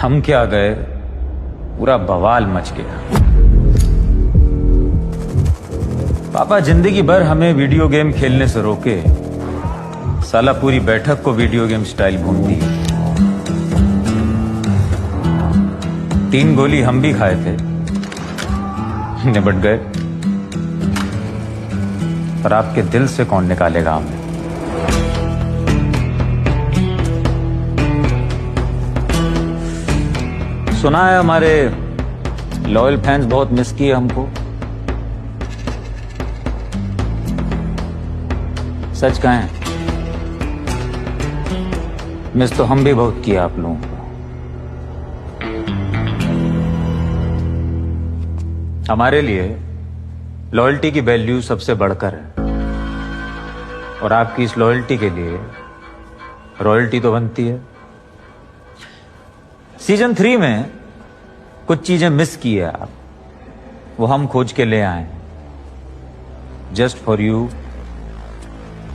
हम क्या गए, पूरा बवाल मच गया। पापा जिंदगी भर हमें वीडियो गेम खेलने से रोके, साला पूरी बैठक को वीडियो गेम स्टाइल भून दी। 3 गोली हम भी खाए थे, निपट गए, पर आपके दिल से कौन निकालेगा हमें। सुना है हमारे लॉयल फैंस बहुत मिस किए हमको। सच कहें, मिस तो हम भी बहुत किया आप लोगों को। हमारे लिए लॉयल्टी की वैल्यू सबसे बढ़कर है, और आपकी इस लॉयल्टी के लिए रॉयल्टी तो बनती है। सीजन 3 में कुछ चीजें मिस की है आप, वो हम खोज के ले आए हैं just for you,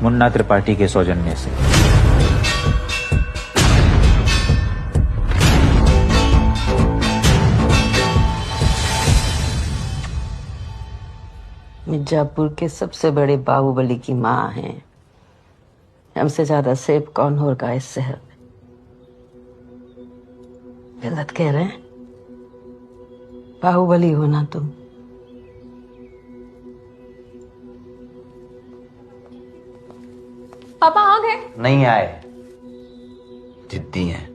Munna Tripathi के सौजन्य से। मिर्जापुर के सबसे बड़े बाहुबली की माँ हैं। हमसे ज्यादा सेफ कौन होगा इस शहर में? गलत कह रहे हैं, बाहुबली हो ना तुम। पापा आ गए? नहीं आए, जिद्दी हैं,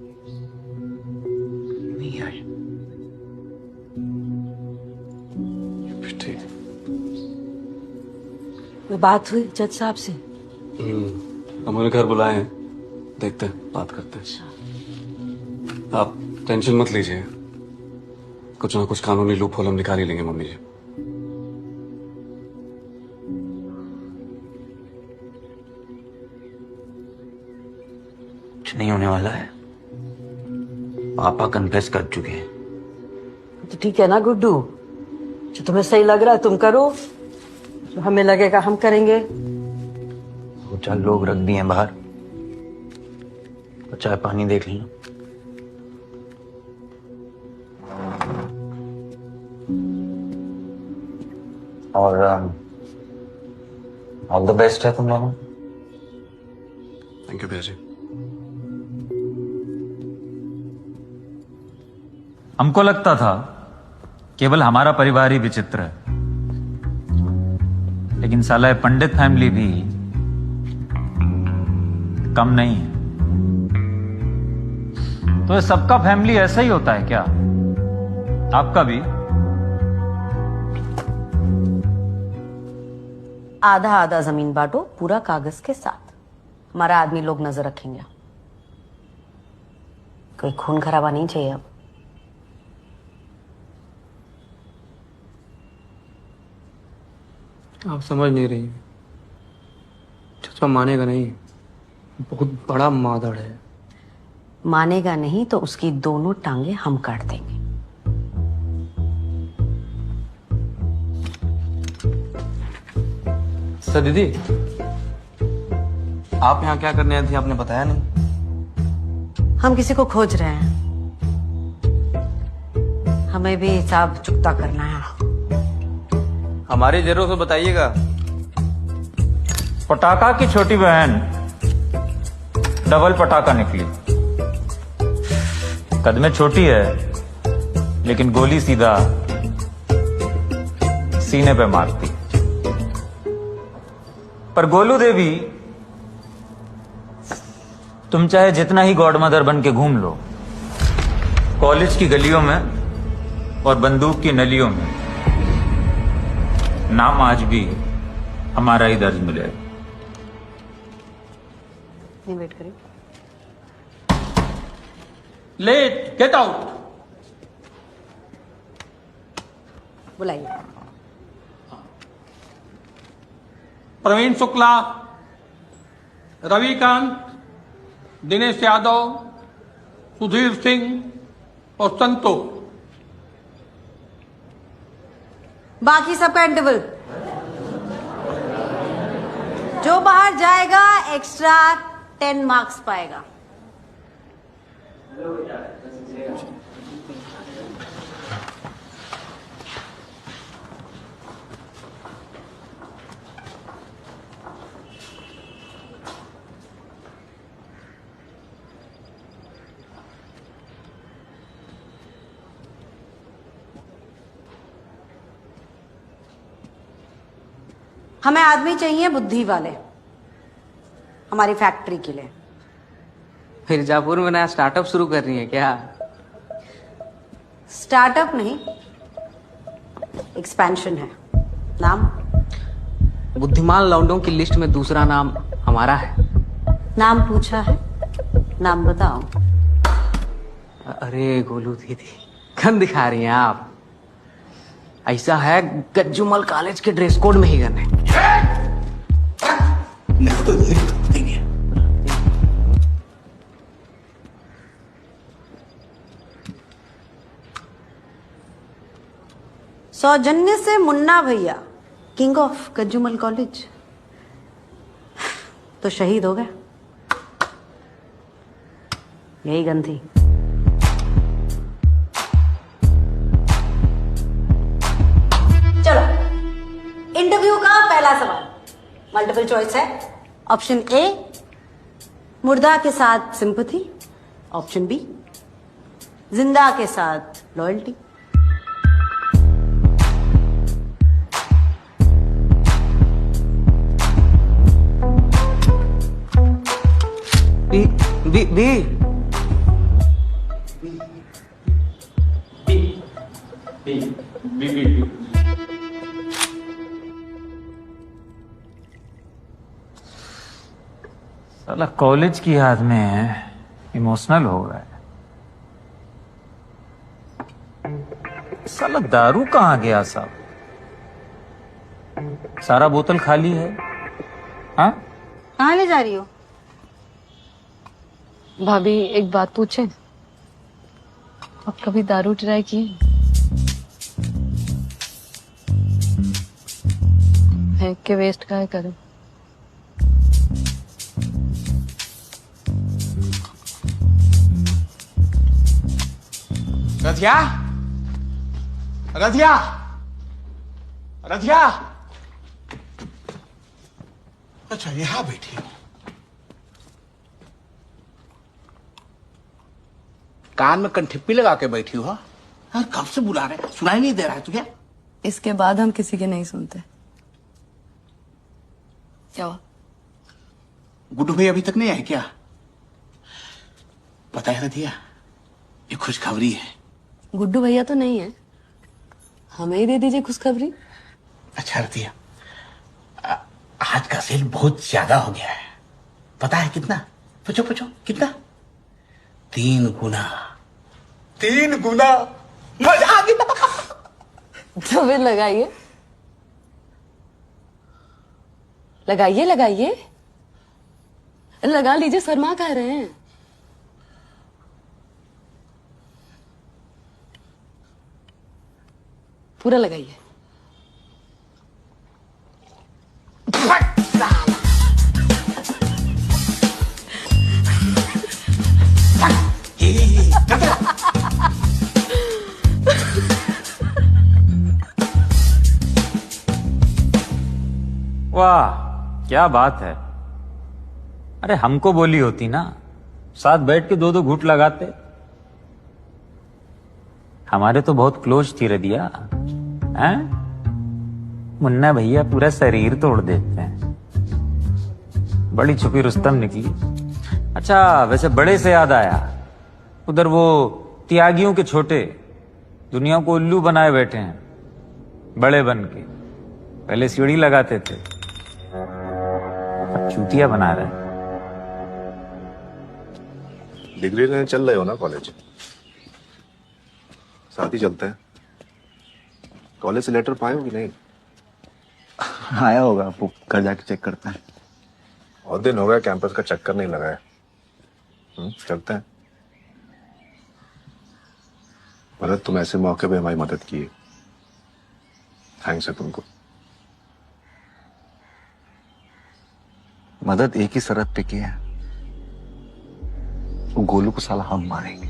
नहीं आए। ठीक। कोई बात हुई जज साहब से? हमारे घर बुलाए हैं, देखते हैं, बात करते हैं। आप टेंशन मत लीजिए, कुछ ना कुछ कानूनी लूप होल हम निकाल ही लेंगे मम्मी जी। कुछ नहीं होने वाला है, पापा कन्फेस कर चुके हैं। तो ठीक है ना गुड्डू, जो तुम्हें सही लग रहा है तुम करो, जो हमें लगेगा हम करेंगे। वो 4 लोग रख दिए हैं बाहर, तो चाय पानी देख लेना। और ऑल द बेस्ट है तुम लोगों। थैंक यू भैया जी। हमको लगता था केवल हमारा परिवार ही विचित्र है, लेकिन साला ये पंडित फैमिली भी कम नहीं है। तो ये सबका फैमिली ऐसा ही होता है क्या? आपका भी? आधा आधा जमीन बांटो, पूरा कागज के साथ। हमारा आदमी लोग नजर रखेंगे, कोई खून खराबा नहीं चाहिए अब। आप समझ नहीं रही, चचा मानेगा नहीं, बहुत बड़ा मादड़ है। मानेगा नहीं तो उसकी दोनों टांगे हम काट देंगे। सर दीदी, आप यहाँ क्या करने आई थी, आपने बताया नहीं। हम किसी को खोज रहे हैं, हमें भी हिसाब चुकता करना है। हमारी जरूर से बताइएगा। पटाखा की छोटी बहन डबल पटाखा निकली। कद में छोटी है, लेकिन गोली सीधा सीने पे मारती। पर गोलू देवी, तुम चाहे जितना ही गॉड मदर बन के घूम लो, कॉलेज की गलियों में और बंदूक की नलियों में नाम आज भी हमारा ही दर्ज मिलेगा। नहीं वेट करिए। Let, get out. बुलाइए। प्रवीण शुक्ला, रविकांत, दिनेश यादव, सुधीर सिंह और संतोष। बाकी सबका इंटरवल। जो बाहर जाएगा एक्स्ट्रा 10 मार्क्स पाएगा। हमें आदमी चाहिए बुद्धि वाले, हमारी फैक्ट्री के लिए। मिर्जापुर में नया स्टार्टअप शुरू कर रही है क्या? स्टार्टअप नहीं, एक्सपेंशन है। नाम? बुद्धिमान लौंडों की लिस्ट में दूसरा नाम हमारा है। नाम पूछा है, नाम बताओ। अरे गोलू दीदी, गन दिखा रही हैं आप। ऐसा है, गज्जूमल कॉलेज के ड्रेस कोड में ही गन है। सौजन्य से मुन्ना भैया, किंग ऑफ गज्जूमल कॉलेज, तो शहीद हो गए। यही गन थी। चलो, इंटरव्यू का पहला सवाल मल्टीपल चॉइस है। ऑप्शन ए, मुर्दा के साथ सिंपैथी। ऑप्शन बी, जिंदा के साथ लॉयल्टी। बी बी बी साला कॉलेज की याद में इमोशनल हो गए। साला दारू कहाँ गया साहब? सारा बोतल खाली है। हाँ, कहाँ ले जा रही हो? भाभी एक बात पूछे, आप कभी दारू ट्राई किए? फेंक के वेस्ट काहे करें? रधिया, रधिया, रधिया। अच्छा, यहाँ बैठी हो। कान में कंठिप्पी लगा के बैठी हो? यार कब से बुला रहे, सुनाई नहीं दे रहा है तुझे? इसके बाद हम किसी के नहीं सुनते। क्या हुआ? गुड्डू भाई अभी तक नहीं आए क्या? पता है रधिया, ये खुशखबरी है। गुड्डू भैया तो नहीं है, हमें ही दे दीजिए खुशखबरी। अच्छा रधिया, आज का सेल बहुत ज्यादा हो गया है। पता है कितना? पूछो पूछो, कितना? 3 गुना। 3 गुना। मजा आ गया। तो फिर लगाइए, लगाइए, लगाइए, लगा लीजिए। शर्मा कह रहे हैं। पूरा लगाइए। वाह क्या बात है। अरे हमको बोली होती ना, साथ बैठ के 2-2 घूंट लगाते। हमारे तो बहुत क्लोज थी रदिया। हैं? मुन्ना भैया पूरा शरीर तोड़ देते हैं। बड़ी छुपी रुस्तम निकली। अच्छा वैसे बड़े से याद आया, उधर वो त्यागियों के छोटे दुनिया को उल्लू बनाए बैठे हैं, बड़े बन के। पहले सीढ़ी लगाते थे, अब चूतिया बना रहे हैं। डिग्री लेने चल रहे हो ना कॉलेज? साथ ही चलते हैं। कॉलेज से लेटर पाए हो कि नहीं? आया होगा, वो घर जाके चेक करते हैं। और दिन हो गया कैंपस का चक्कर नहीं लगाया। चलते हैं। भरत, तुम ऐसे मौके पे हमारी मदद की है, थैंक्स है तुमको। मदद एक ही शर्त पे की है, वो गोलू को साला हम मारेंगे।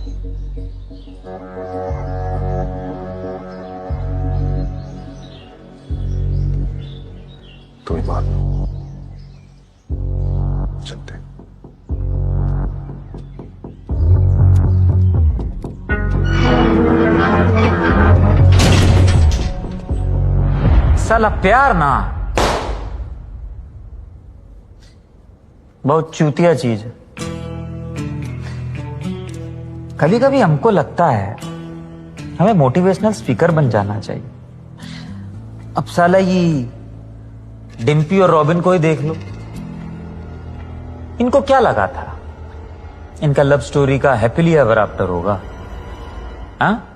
साला प्यार ना बहुत चूतिया चीज है। कभी कभी हमको लगता है हमें मोटिवेशनल स्पीकर बन जाना चाहिए। अब साला ये डिम्पी और रॉबिन को ही देख लो, इनको क्या लगा था इनका लव स्टोरी का हैप्पीली एवर आफ्टर होगा? हाँ?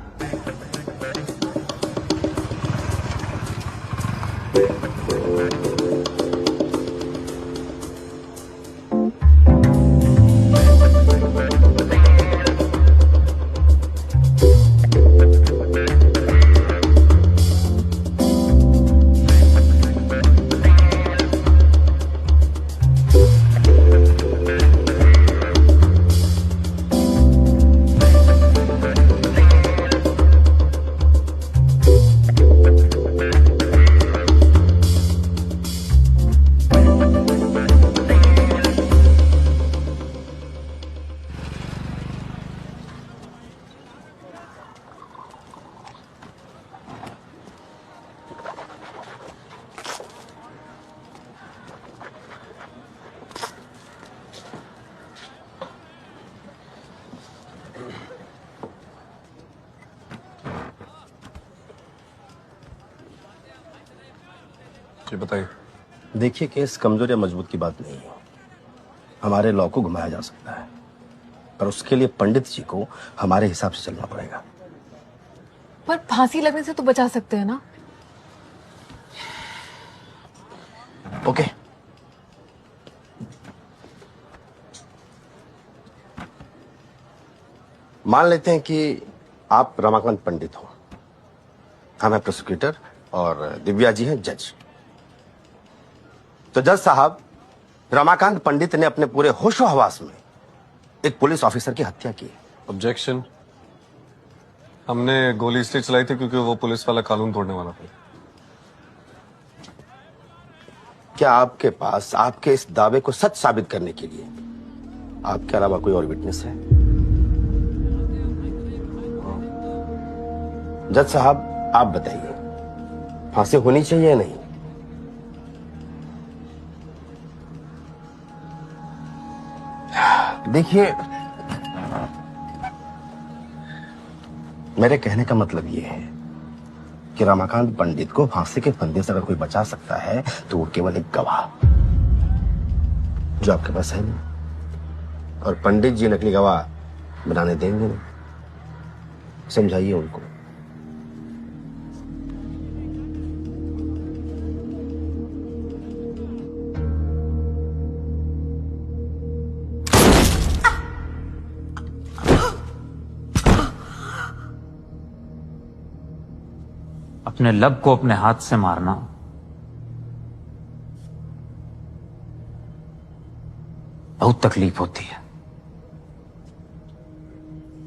जी बताइए। देखिए, केस कमजोर या मजबूत की बात नहीं है। हमारे लॉ को घुमाया जा सकता है, पर उसके लिए पंडित जी को हमारे हिसाब से चलना पड़ेगा। पर फांसी लगने से तो बचा सकते हैं ना? ओके, मान लेते हैं कि आप रमाकांत पंडित हो, हम हैं प्रोसिक्यूटर और दिव्या जी हैं जज। तो जज साहब, रमाकांत पंडित ने अपने पूरे होशो हवास में एक पुलिस ऑफिसर की हत्या की। ऑब्जेक्शन। हमने गोली इसलिए चलाई थी क्योंकि वो पुलिस वाला कानून तोड़ने वाला था। क्या आपके पास आपके इस दावे को सच साबित करने के लिए आपके अलावा कोई और विटनेस है? जज साहब, आप बताइए, फांसी होनी चाहिए या नहीं? देखिए, मेरे कहने का मतलब यह है कि रमाकांत पंडित को फांसी के फंदे से अगर कोई बचा सकता है तो वो केवल एक गवाह, जो आपके पास है नहीं। और पंडित जी नकली गवाह बनाने देंगे नहीं। समझाइए उनको। अपने लब को अपने हाथ से मारना बहुत तकलीफ होती है,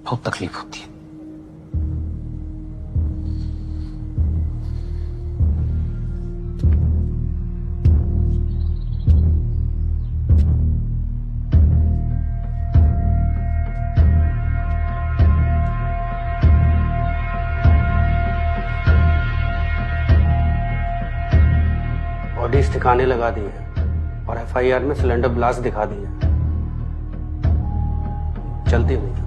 बहुत तकलीफ होती है। बॉडीज ठिकाने लगा दी है और एफआईआर में सिलेंडर ब्लास्ट दिखा दी है। चलती नहीं।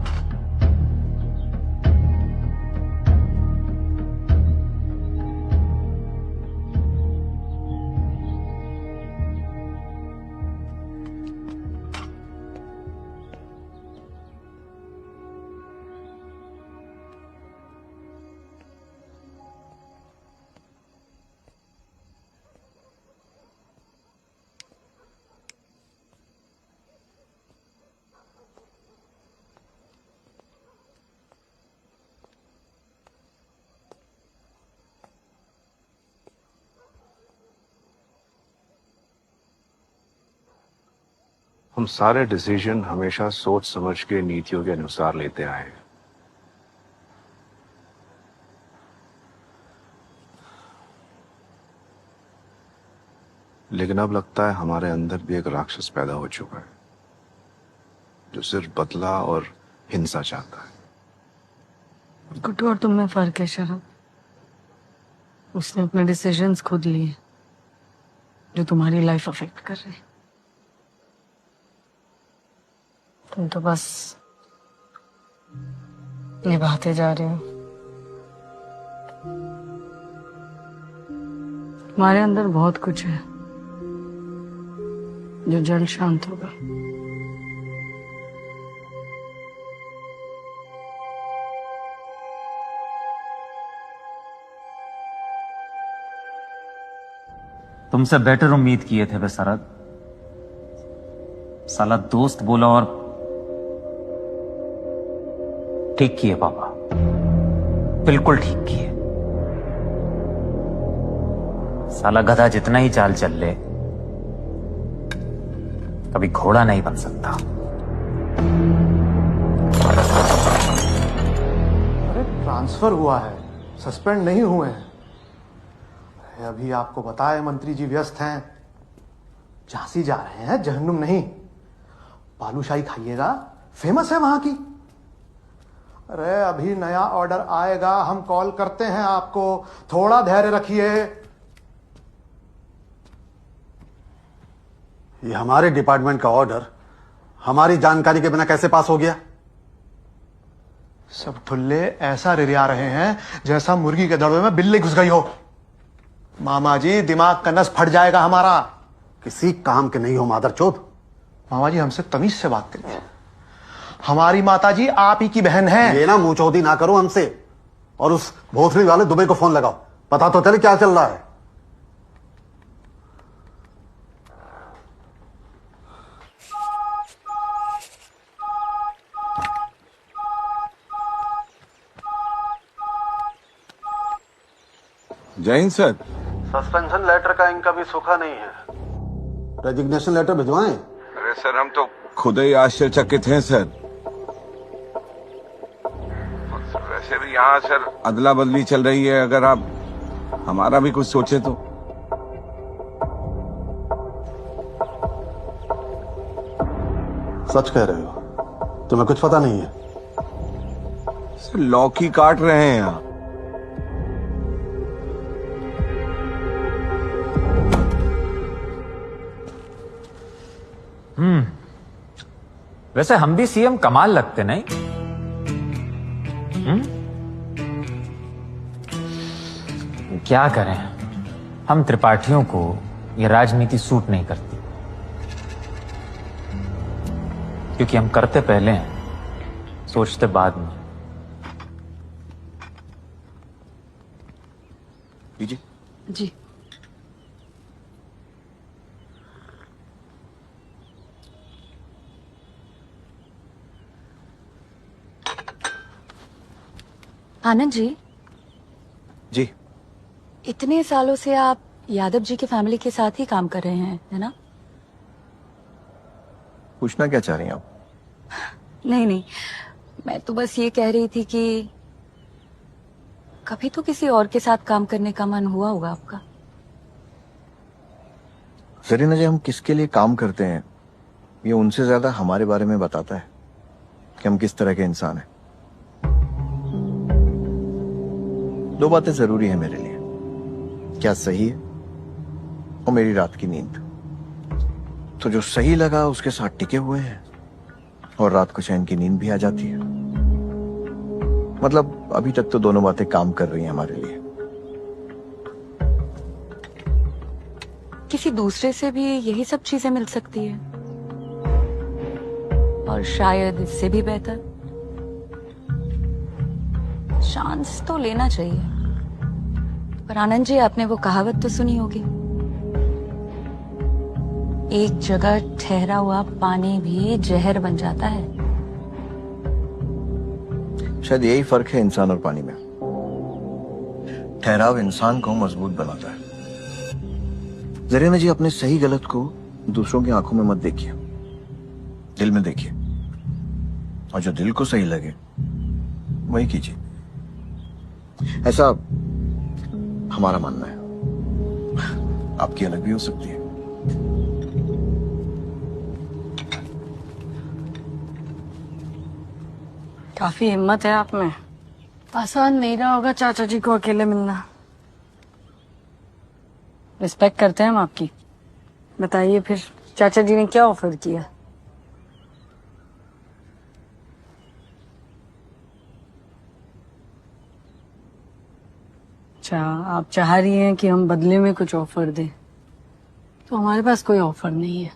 हम सारे डिसीजन हमेशा सोच समझ के नीतियों के अनुसार लेते आए हैं। लेकिन अब लगता है हमारे अंदर भी एक राक्षस पैदा हो चुका है जो सिर्फ बदला और हिंसा चाहता है। गुड्डू और तुम में फर्क है शरद। उसने अपने डिसीजंस खुद लिए जो तुम्हारी लाइफ अफेक्ट कर रहे हैं। तुम तो बस निभाते जा रहे हो। तुम्हारे अंदर बहुत कुछ है जो जल्द शांत होगा। तुमसे बेटर उम्मीद किए थे बेसरद। साला दोस्त बोला और ठीक किए पापा, बिल्कुल ठीक किए। साला गधा जितना ही चाल चल ले, कभी घोड़ा नहीं बन सकता। अरे ट्रांसफर हुआ है, सस्पेंड नहीं हुए हैं। अभी आपको पता है मंत्री जी व्यस्त हैं, झांसी जा रहे हैं, जहन्नुम नहीं। बालूशाही खाइएगा, फेमस है वहां की। अरे अभी नया ऑर्डर आएगा, हम कॉल करते हैं आपको, थोड़ा धैर्य रखिए। ये हमारे डिपार्टमेंट का ऑर्डर हमारी जानकारी के बिना कैसे पास हो गया? सब ठुल्ले ऐसा रिरिया रहे हैं जैसा मुर्गी के दड़बे में बिल्ली घुस गई हो। मामा जी, दिमाग का नस फट जाएगा हमारा। किसी काम के नहीं हो मादरचोद। मामा जी, हमसे तमीज से बात करिए। हमारी माता जी आप ही की बहन है। ये ना मुंह चौधी ना करो हमसे, और उस भोसड़ी वाले दुबे को फोन लगाओ, पता तो चले क्या चल रहा है। जय हिंद सर। सस्पेंशन लेटर का इनका भी सूखा नहीं है, रेजिग्नेशन लेटर भिजवाएं। अरे सर, हम तो खुद ही आश्चर्यचकित हैं सर। वैसे भी यहाँ सर अदला बदली चल रही है, अगर आप हमारा भी कुछ सोचे तो। सच कह रहे हो? तुम्हें कुछ पता नहीं है? सर लौकी काट रहे हैं यहाँ। वैसे हम भी सीएम कमाल लगते नहीं? क्या करें, हम त्रिपाठियों को ये राजनीति सूट नहीं करती, क्योंकि हम करते पहले हैं, सोचते बाद में। लीजिए। जी। आनंद जी। जी। इतने सालों से आप यादव जी की फैमिली के साथ ही काम कर रहे हैं, है ना? पूछना क्या चाह रही हैं आप? नहीं नहीं, मैं तो बस ये कह रही थी कि कभी तो किसी और के साथ काम करने का मन हुआ होगा आपका। जरीना जी, हम किसके लिए काम करते हैं ये उनसे ज्यादा हमारे बारे में बताता है कि हम किस तरह के इंसान हैं। दो बातें जरूरी है मेरे लिए, क्या सही है और मेरी रात की नींद। तो जो सही लगा उसके साथ टिके हुए हैं, और रात को चैन की नींद भी आ जाती है। मतलब अभी तक तो दोनों बातें काम कर रही हैं हमारे लिए। किसी दूसरे से भी यही सब चीजें मिल सकती है, और शायद इससे भी बेहतर। चांस तो लेना चाहिए। पर आनंद जी, आपने वो कहावत तो सुनी होगी, एक जगह ठहरा हुआ पानी भी जहर बन जाता है। शायद यही फर्क है इंसान और पानी में। ठहराव इंसान को मजबूत बनाता है। जरीना जी, अपने सही गलत को दूसरों की आंखों में मत देखिए, दिल में देखिए, और जो दिल को सही लगे वही कीजिए। ऐसा हमारा मानना है, आपकी अलग भी हो सकती है। काफी हिम्मत है आप में। आसान नहीं रहा होगा चाचा जी को अकेले मिलना। रिस्पेक्ट करते हैं हम आपकी। बताइए फिर चाचा जी ने क्या ऑफर किया? अच्छा, आप चाह रही हैं कि हम बदले में कुछ ऑफर दें, तो हमारे पास कोई ऑफर नहीं है।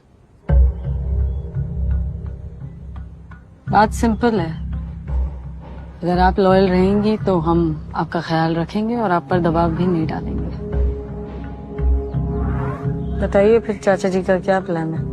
बात सिंपल है, अगर आप लॉयल रहेंगी तो हम आपका ख्याल रखेंगे और आप पर दबाव भी नहीं डालेंगे। बताइए फिर चाचा जी का क्या प्लान है?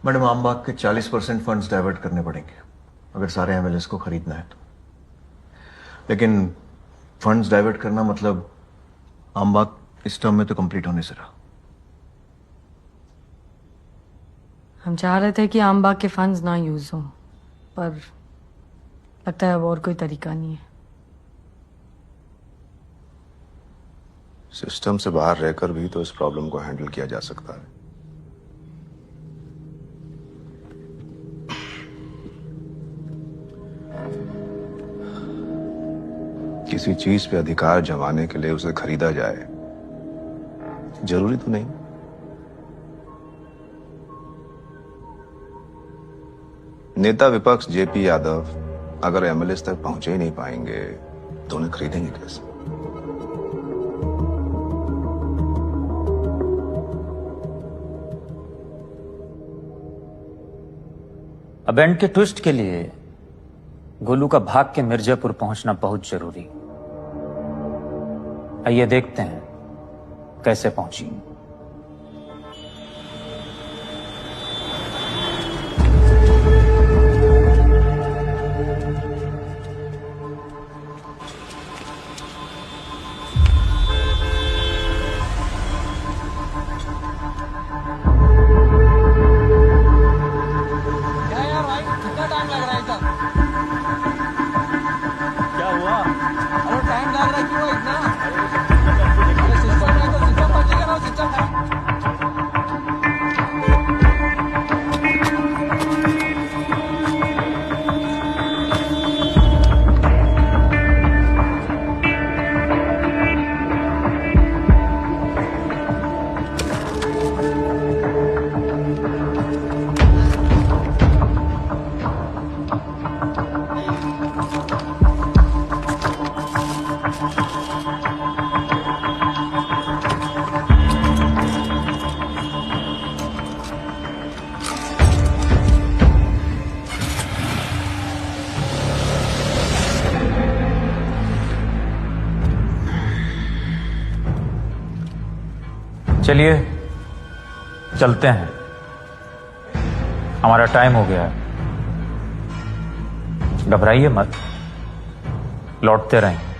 मैडम, आमबाग के 40% फंड्स डाइवर्ट करने पड़ेंगे अगर सारे एमएलएस को खरीदना है तो। लेकिन फंड्स डाइवर्ट करना मतलब आमबाग इस टर्म में तो कंप्लीट होने से रहा। हम चाह रहे थे कि आमबाग के फंड्स ना यूज हों, पर लगता है अब और कोई तरीका नहीं है। सिस्टम से बाहर रहकर भी तो इस प्रॉब्लम को हैंडल किया जा सकता है। किसी चीज पे अधिकार जमाने के लिए उसे खरीदा जाए, जरूरी तो नहीं। नेता विपक्ष जेपी यादव अगर एमएलएस तक पहुंचे ही नहीं पाएंगे तो उन्हें खरीदेंगे कैसे? अब एंड के ट्विस्ट के लिए गोलू का भाग के मिर्जापुर पहुंचना बहुत जरूरी। आइए देखते हैं कैसे पहुंची। चलिए चलते हैं, हमारा टाइम हो गया है। घबराइए मत, लौटते रहें।